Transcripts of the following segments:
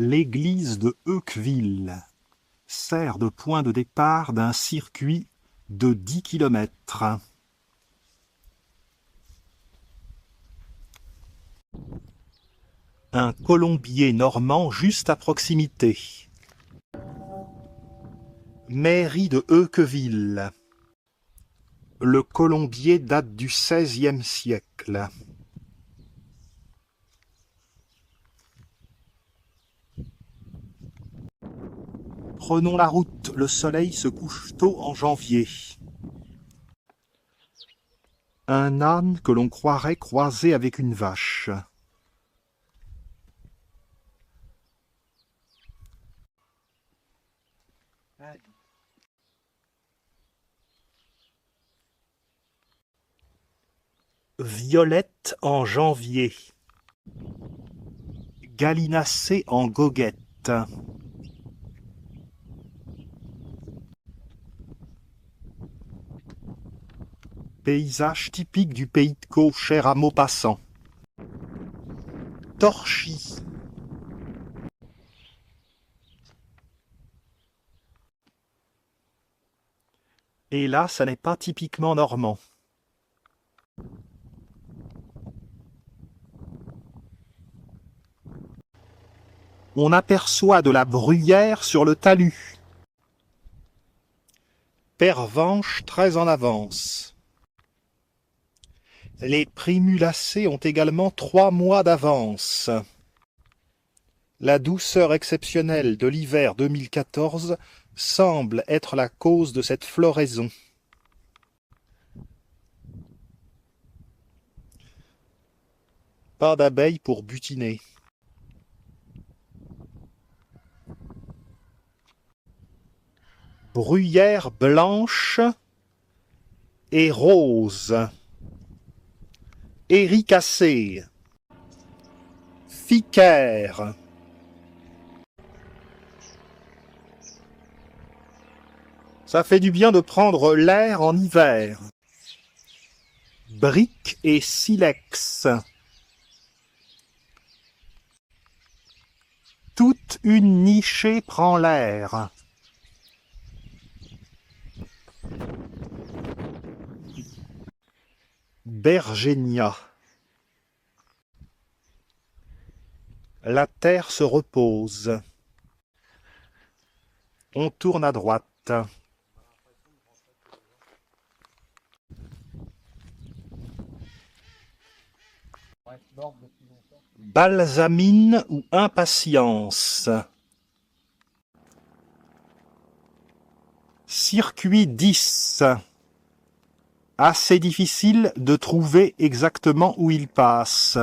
L'église de Heuqueville sert de point de départ d'un circuit de 10 km. Un colombier normand juste à proximité. Mairie de Heuqueville. Le colombier date du XVIe siècle. Prenons la route, le soleil se couche tôt en janvier. Un âne que l'on croirait croisé avec une vache. Violette en janvier. Gallinacé en goguette. Paysage typique du pays de Caux, cher à Maupassant. Torchy. Et là, ça n'est pas typiquement normand. On aperçoit de la bruyère sur le talus. Pervenche très en avance. Les primulacées ont également 3 mois d'avance. La douceur exceptionnelle de l'hiver 2014 semble être la cause de cette floraison. Pas d'abeilles pour butiner. Bruyère blanche et rose. Éricacée. Ficaire. Ça fait du bien de prendre l'air en hiver. Brique et silex. Toute une nichée prend l'air. Bergénia. La terre se repose. On tourne à droite. Balsamine ou impatience. Circuit 10. Assez difficile de trouver exactement où il passe.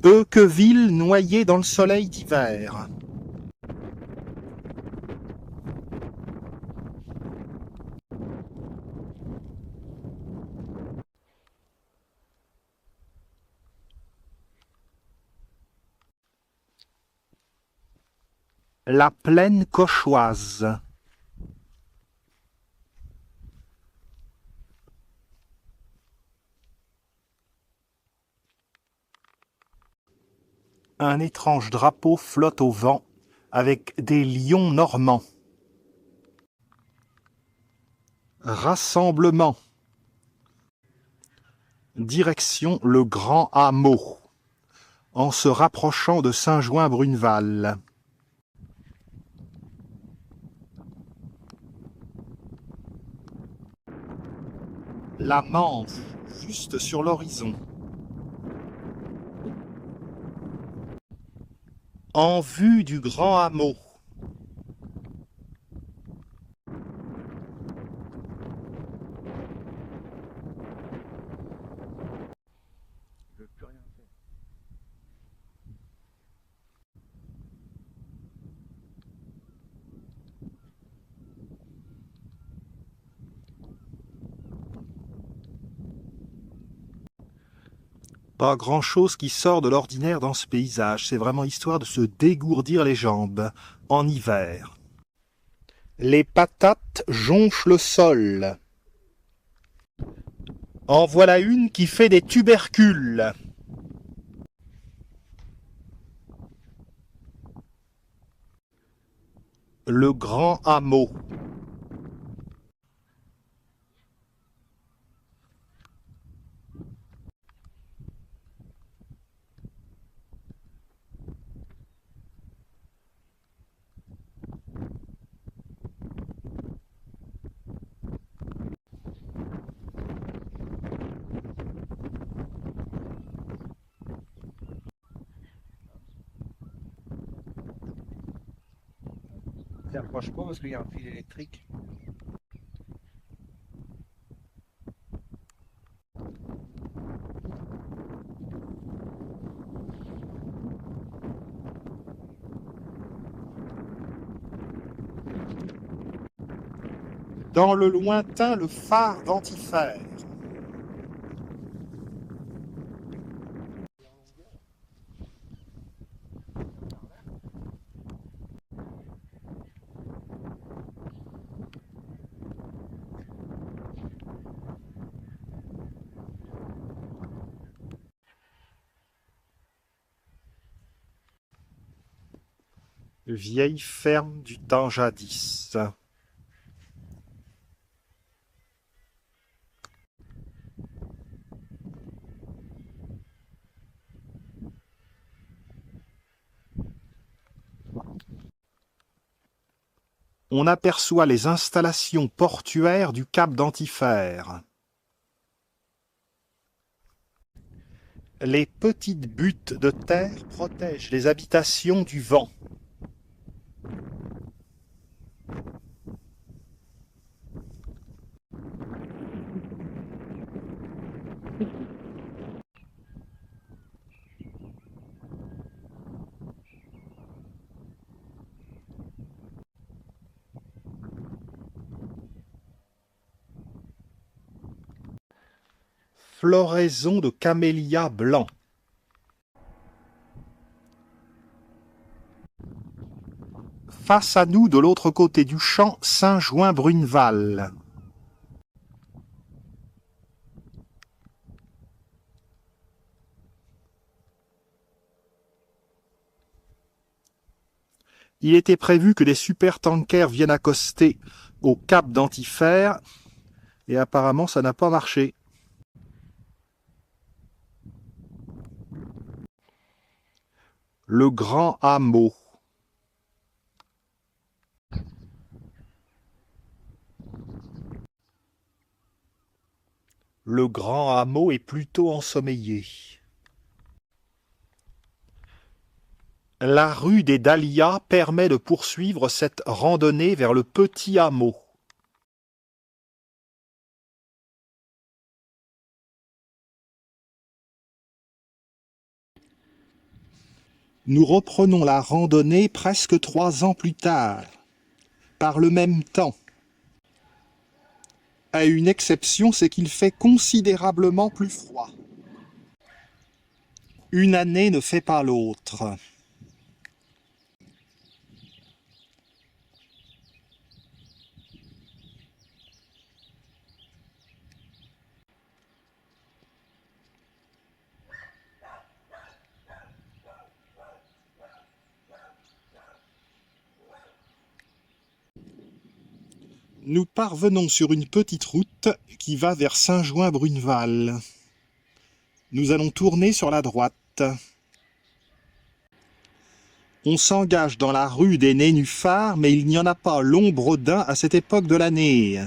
Heuqueville noyée dans le soleil d'hiver. La plaine cauchoise. Un étrange drapeau flotte au vent avec des lions normands. Rassemblement. Direction le Grand Hameau, en se rapprochant de Saint-Jouin-Bruneval. La Manche, juste sur l'horizon. En vue du Grand Hameau. Pas grand-chose qui sort de l'ordinaire dans ce paysage, c'est vraiment histoire de se dégourdir les jambes, en hiver. Les patates jonchent le sol. En voilà une qui fait des tubercules. Le grand hameau. T'approches pas parce qu'il y a un fil électrique. Dans le lointain, le phare d'Antifère. Vieille ferme du temps jadis. On aperçoit les installations portuaires du cap d'Antifère. Les petites buttes de terre protègent les habitations du vent. Floraison de camélias blancs. Face à nous, de l'autre côté du champ, Saint-Jouin-Bruneval. Il était prévu que des supertankers viennent accoster au cap d'Antifère, et apparemment ça n'a pas marché. Le grand hameau. Le grand hameau est plutôt ensommeillé. La rue des Dahlias permet de poursuivre cette randonnée vers le petit hameau. Nous reprenons la randonnée presque 3 ans plus tard, par le même temps. À une exception, c'est qu'il fait considérablement plus froid. Une année ne fait pas l'autre. Nous parvenons sur une petite route qui va vers Saint-Jouin-Bruneval. Nous allons tourner sur la droite. On s'engage dans la rue des Nénuphars, mais il n'y en a pas l'ombre d'un à cette époque de l'année.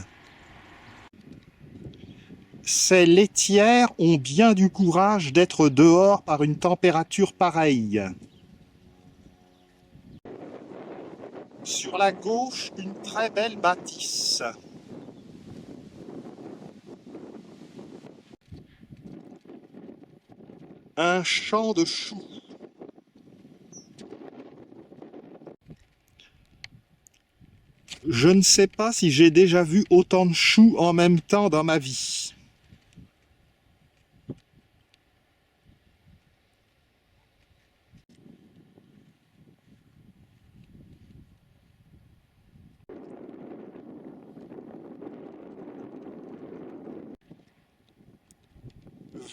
Ces laitières ont bien du courage d'être dehors par une température pareille. Sur la gauche, une très belle bâtisse. Un champ de choux. Je ne sais pas si j'ai déjà vu autant de choux en même temps dans ma vie.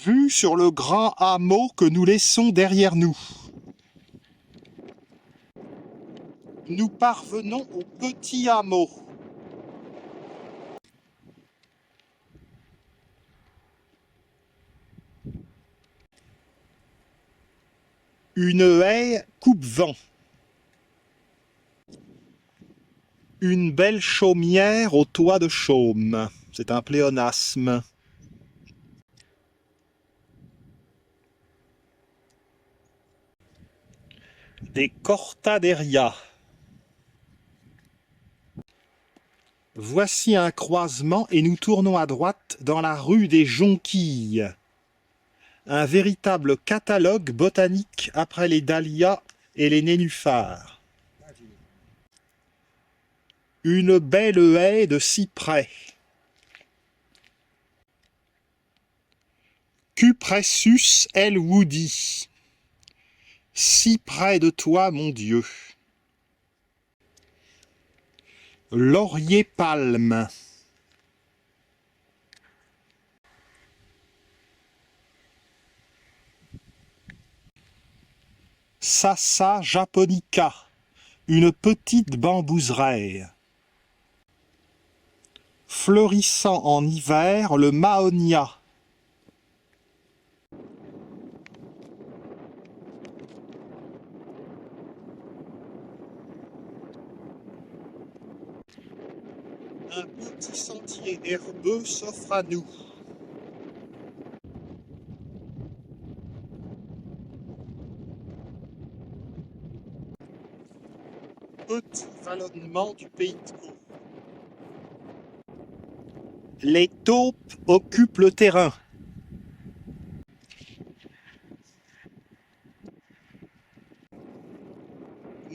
Vue sur le grand hameau que nous laissons derrière nous. Nous parvenons au petit hameau. Une haie coupe-vent. Une belle chaumière au toit de chaume. C'est un pléonasme. Des cortaderia. Voici un croisement et nous tournons à droite dans la rue des Jonquilles. Un véritable catalogue botanique après les dahlias et les nénuphars. Une belle haie de cyprès. Cupressus elwoodii. Si près de toi, mon Dieu. Laurier palme. Sassa japonica. Une petite bambouseraie. Fleurissant en hiver, le mahonia. Un petit sentier herbeux s'offre à nous. Petit vallonnement du pays de Caux. Les taupes occupent le terrain.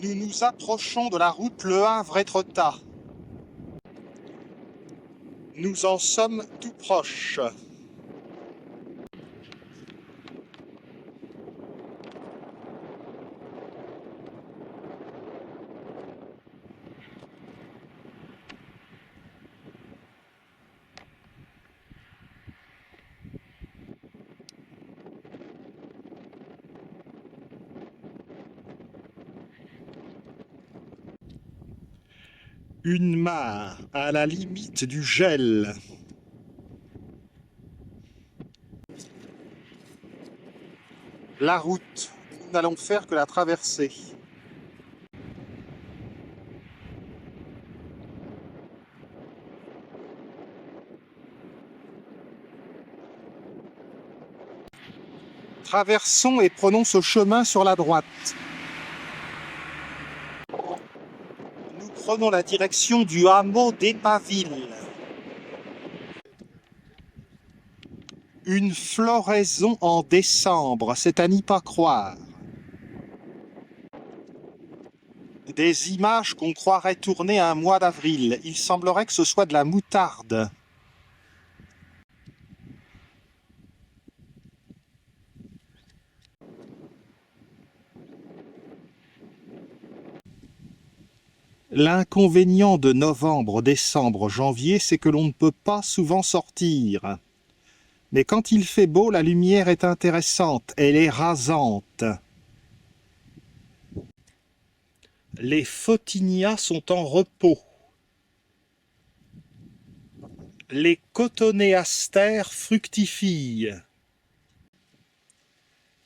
Nous nous approchons de la route Le Havre-Étretat. Nous en sommes tout proches. Une mare à la limite du gel. La route, nous n'allons faire que la traverser. Traversons et prenons ce chemin sur la droite. Nous prenons la direction du hameau d'Épaville. Une floraison en décembre, c'est à n'y pas croire. Des images qu'on croirait tourner un mois d'avril. Il semblerait que ce soit de la moutarde. L'inconvénient de novembre, décembre, janvier, c'est que l'on ne peut pas souvent sortir. Mais quand il fait beau, la lumière est intéressante, elle est rasante. Les photinia sont en repos. Les cotonéastères fructifient.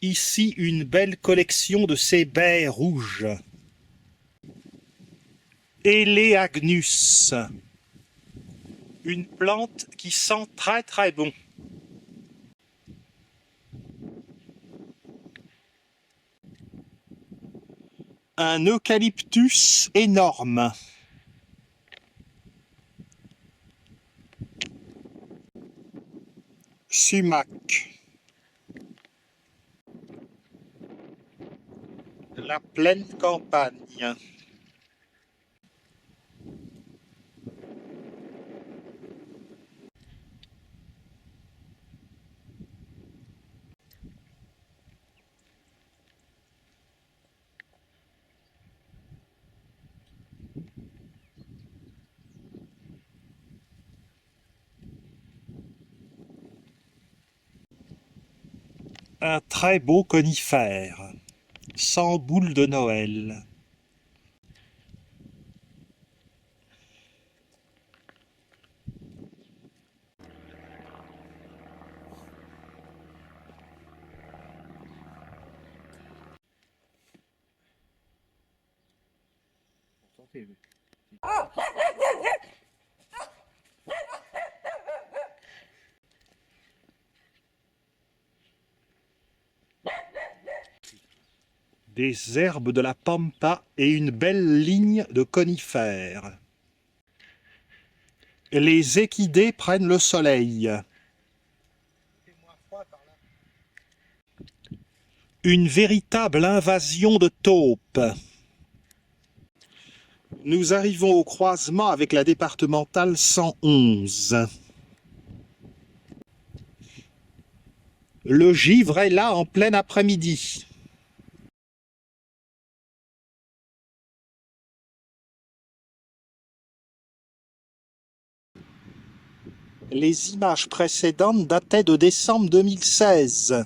Ici, une belle collection de ces baies rouges. Eleagnus. Une plante qui sent très très bon. Un eucalyptus énorme. Sumac. La pleine campagne. Un très beau conifère, sans boule de Noël. monter. Lui. Des herbes de la pampa et une belle ligne de conifères. Les équidés prennent le soleil. Une véritable invasion de taupes. Nous arrivons au croisement avec la départementale 111. Le givre est là en plein après-midi. Les images précédentes dataient de décembre 2016.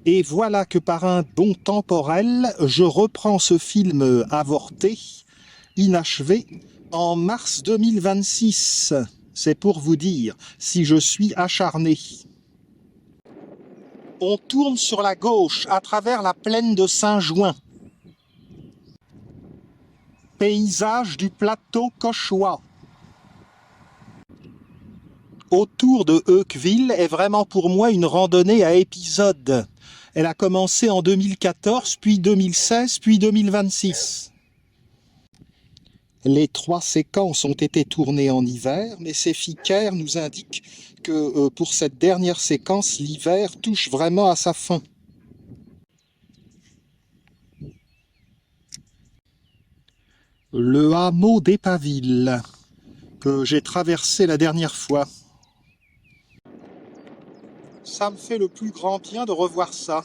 Et voilà que par un bond temporel, je reprends ce film avorté, inachevé, en mars 2026. C'est pour vous dire si je suis acharné. On tourne sur la gauche à travers la plaine de Saint-Jouin. Paysage du plateau Cauchois. Autour de Heuqueville est vraiment pour moi une randonnée à épisodes. Elle a commencé en 2014, puis 2016, puis 2026. Les 3 séquences ont été tournées en hiver, mais ces Ficaire nous indiquent que pour cette dernière séquence, l'hiver touche vraiment à sa fin. Le hameau d'Épaville, que j'ai traversé la dernière fois. Ça me fait le plus grand bien de revoir ça.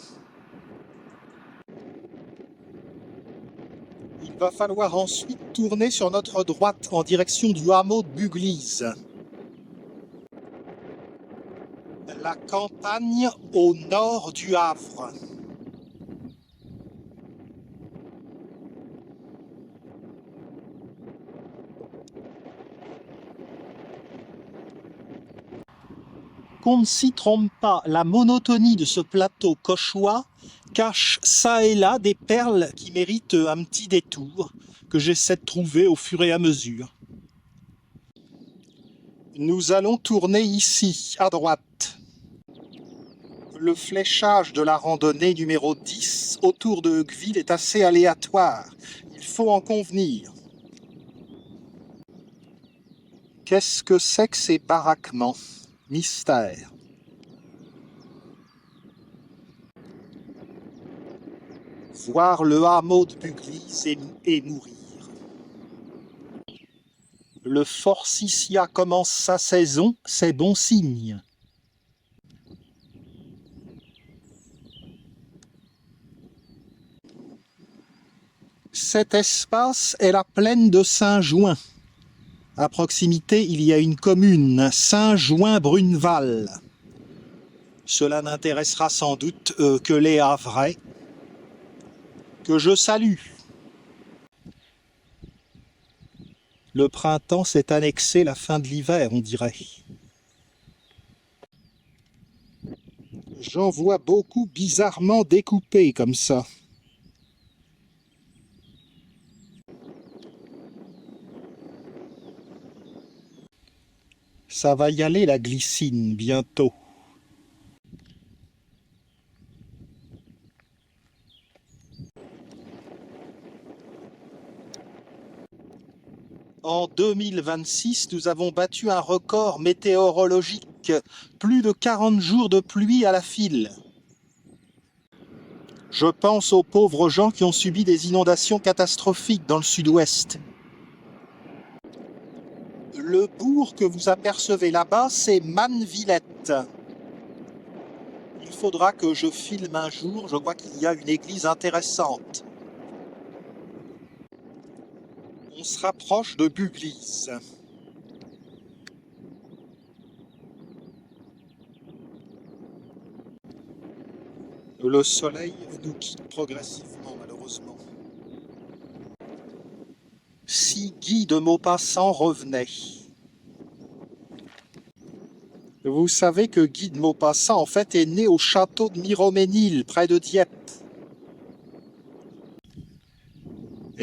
Il va falloir ensuite tourner sur notre droite en direction du hameau de Buglise. La campagne au nord du Havre. Qu'on ne s'y trompe pas, la monotonie de ce plateau cauchois cache çà et là des perles qui méritent un petit détour que j'essaie de trouver au fur et à mesure. Nous allons tourner ici, à droite. Le fléchage de la randonnée numéro 10 autour de Heuqueville est assez aléatoire. Il faut en convenir. Qu'est-ce que c'est que ces baraquements? Mystère. Voir le hameau de Buglise et mourir. Le forsythia commence sa saison, c'est bon signe. Cet espace est la plaine de Saint-Jouin. À proximité, il y a une commune, Saint-Jouin-Bruneval. Cela n'intéressera sans doute que les Havrais, que je salue. Le printemps s'est annexé la fin de l'hiver, on dirait. J'en vois beaucoup bizarrement découpés comme ça. Ça va y aller la glycine bientôt. En 2026, nous avons battu un record météorologique, plus de 40 jours de pluie à la file. Je pense aux pauvres gens qui ont subi des inondations catastrophiques dans le sud-ouest. Le bourg que vous apercevez là-bas, c'est Mannevillette. Il faudra que je filme un jour, je vois qu'il y a une église intéressante. On se rapproche de Buglise. Le soleil nous quitte progressivement, malheureusement. Si Guy de Maupassant revenait. Vous savez que Guy de Maupassant, en fait, est né au château de Miroménil, près de Dieppe.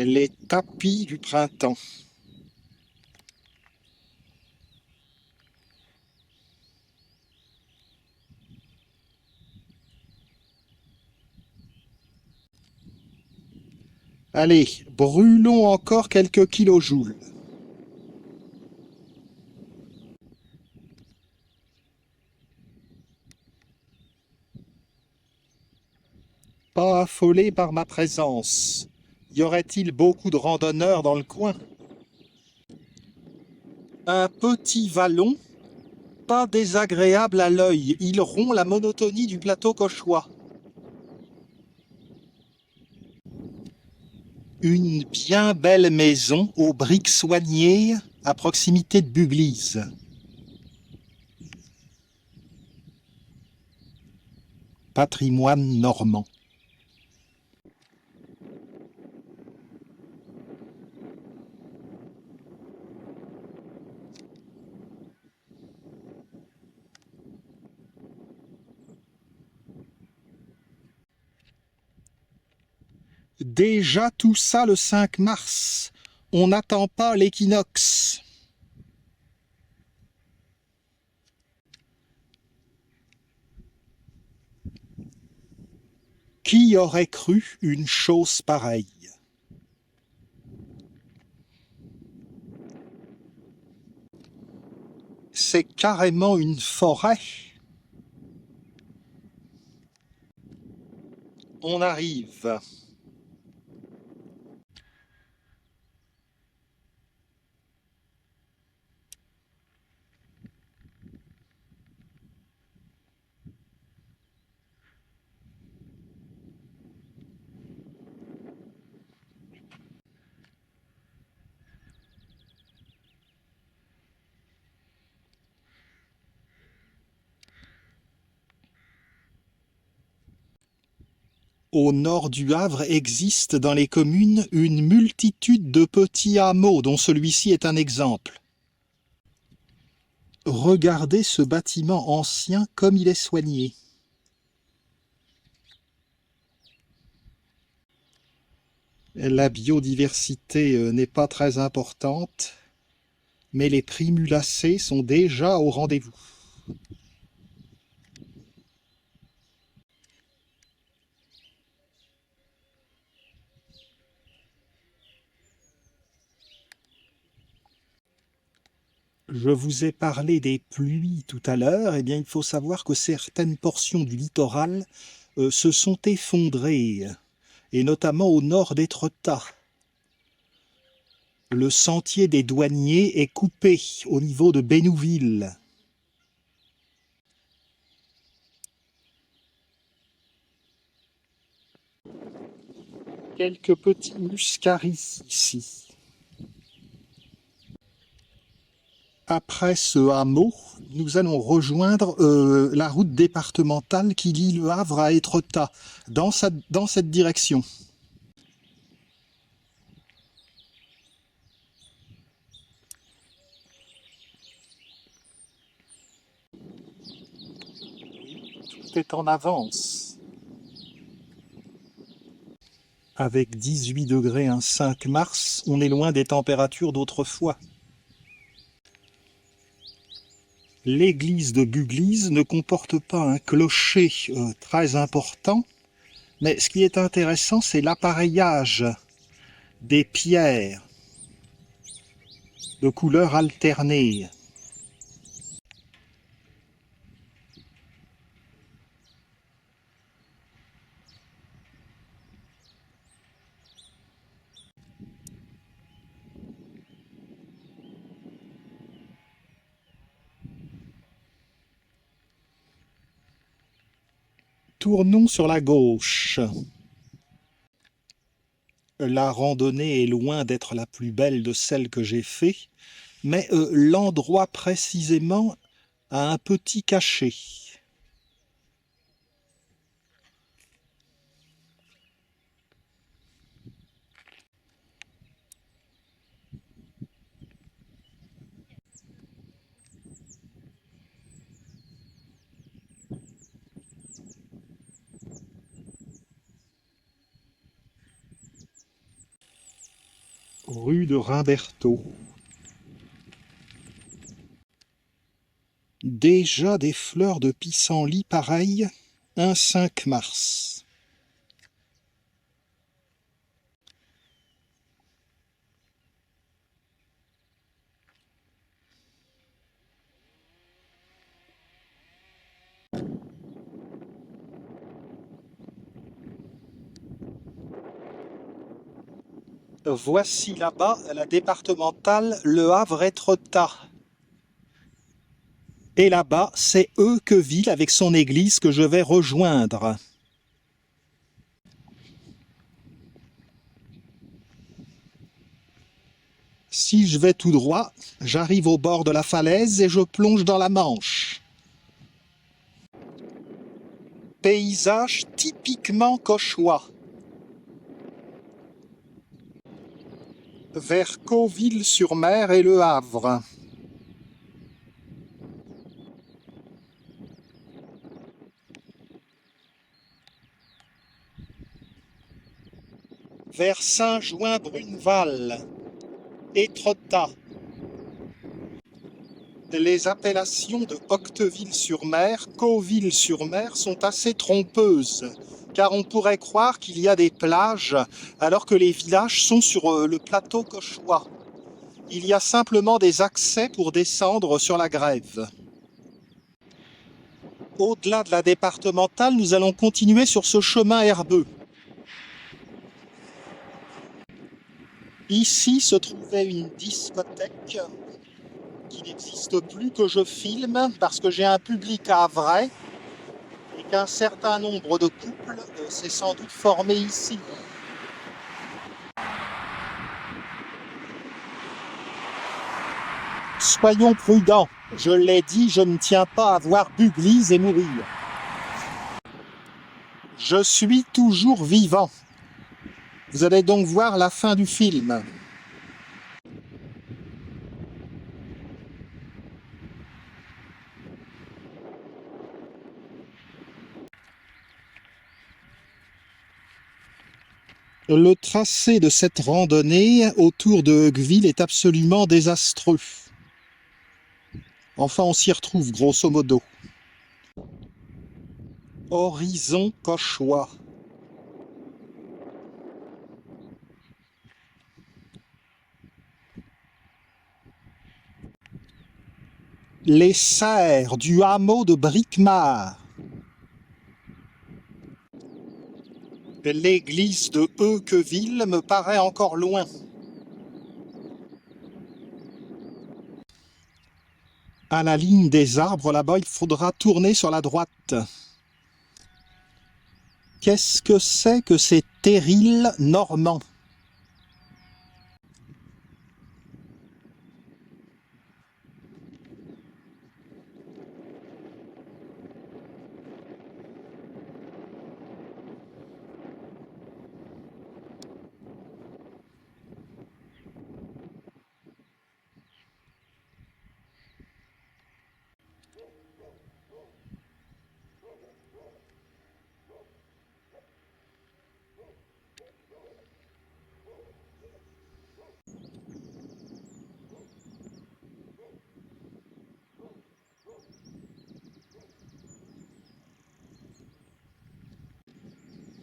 Les tapis du printemps. Allez, brûlons encore quelques kilojoules. Pas affolé par ma présence. Y aurait-il beaucoup de randonneurs dans le coin? Un petit vallon, pas désagréable à l'œil. Il rompt la monotonie du plateau cauchois. Une bien belle maison aux briques soignées à proximité de Buglise. Patrimoine normand. Déjà tout ça le 5 mars. On n'attend pas l'équinoxe. Qui aurait cru une chose pareille? C'est carrément une forêt. On arrive. Au nord du Havre existe dans les communes une multitude de petits hameaux dont celui-ci est un exemple. Regardez ce bâtiment ancien comme il est soigné. La biodiversité n'est pas très importante, mais les primulacées sont déjà au rendez-vous. Je vous ai parlé des pluies tout à l'heure, eh bien il faut savoir que certaines portions du littoral se sont effondrées, et notamment au nord d'Étretat. Le sentier des douaniers est coupé au niveau de Bénouville. Quelques petits muscaris ici. Après ce hameau, nous allons rejoindre la route départementale qui lie Le Havre à Étretat, dans cette direction. Tout est en avance. Avec 18 degrés un 5 mars, on est loin des températures d'autrefois. L'église de Buglise ne comporte pas un clocher très important, mais ce qui est intéressant, c'est l'appareillage des pierres de couleurs alternées. Tournons sur la gauche. La randonnée est loin d'être la plus belle de celles que j'ai fait, mais l'endroit précisément a un petit cachet. rue de Rimbertot. Déjà des fleurs de pissenlit pareilles, un 5 mars. Voici là-bas la départementale Le Havre-Étretat. Et là-bas, c'est Euqueville avec son église que je vais rejoindre. Si je vais tout droit, j'arrive au bord de la falaise et je plonge dans la Manche. Paysage typiquement cauchois. Vers Cauville-sur-Mer et Le Havre. Vers Saint-Jouin-Bruneval, Étretat. Les appellations de Octeville-sur-Mer, Cauville-sur-Mer sont assez trompeuses, car on pourrait croire qu'il y a des plages alors que les villages sont sur le plateau cauchois. Il y a simplement des accès pour descendre sur la grève. Au-delà de la départementale, nous allons continuer sur ce chemin herbeux. Ici se trouvait une discothèque qui n'existe plus, que je filme parce que j'ai un public havrais et qu'un certain nombre de couples s'est sans doute formé ici. Soyons prudents, je l'ai dit, je ne tiens pas à voir Buglise et mourir. Je suis toujours vivant. Vous allez donc voir la fin du film. Le tracé de cette randonnée autour de Euqueville est absolument désastreux. Enfin, on s'y retrouve grosso modo. Horizon cauchois. Les serres du hameau de Bricmard. L'église de Euqueville me paraît encore loin. À la ligne des arbres, là-bas, il faudra tourner sur la droite. Qu'est-ce que c'est que ces terrils normands?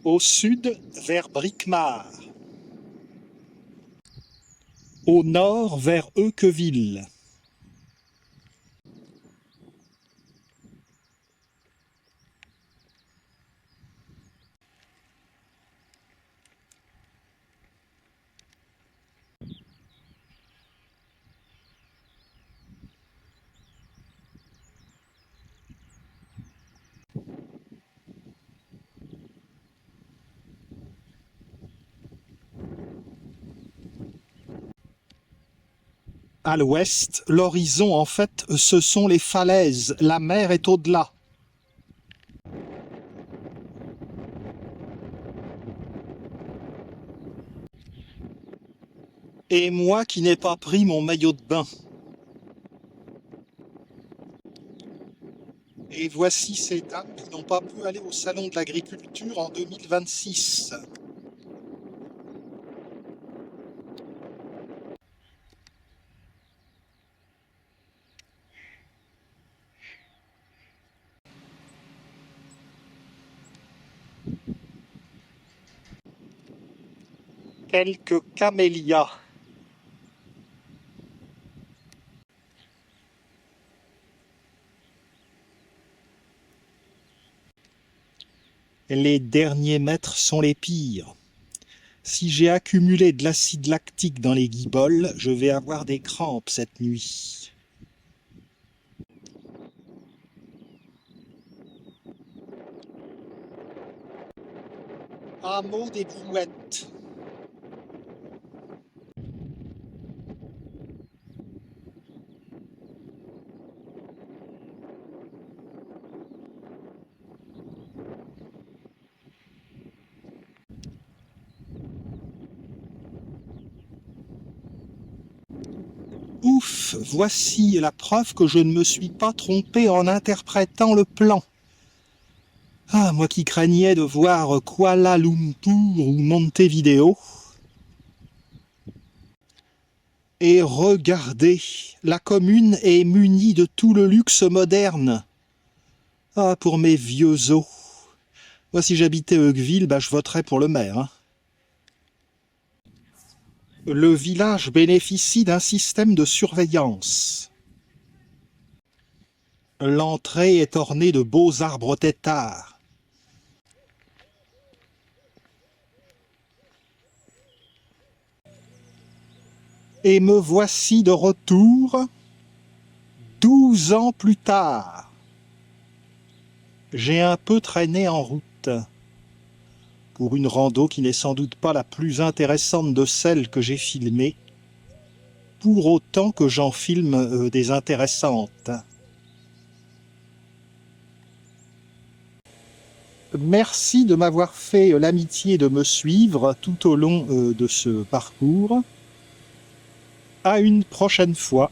Au sud, vers Bricmard. Au nord, vers Euqueville. À l'ouest, l'horizon, en fait, ce sont les falaises. La mer est au-delà. Et moi qui n'ai pas pris mon maillot de bain. Et voici ces dames qui n'ont pas pu aller au salon de l'agriculture en 2026. quelques camélias. Les derniers mètres sont les pires. Si j'ai accumulé de l'acide lactique dans les guiboles, je vais avoir des crampes cette nuit. Hameau des Boulettes. Ouf, voici la preuve que je ne me suis pas trompé en interprétant le plan. Ah, moi qui craignais de voir Kuala Lumpur ou Montevideo. Et regardez, la commune est munie de tout le luxe moderne. Ah, pour mes vieux os. Moi, si j'habitais Heugueville, je voterais pour le maire. Hein. Le village bénéficie d'un système de surveillance. L'entrée est ornée de beaux arbres têtards. Et me voici de retour, 12 ans plus tard. J'ai un peu traîné en route, pour une rando qui n'est sans doute pas la plus intéressante de celles que j'ai filmées, pour autant que j'en filme des intéressantes. Merci de m'avoir fait l'amitié de me suivre tout au long de ce parcours. À une prochaine fois.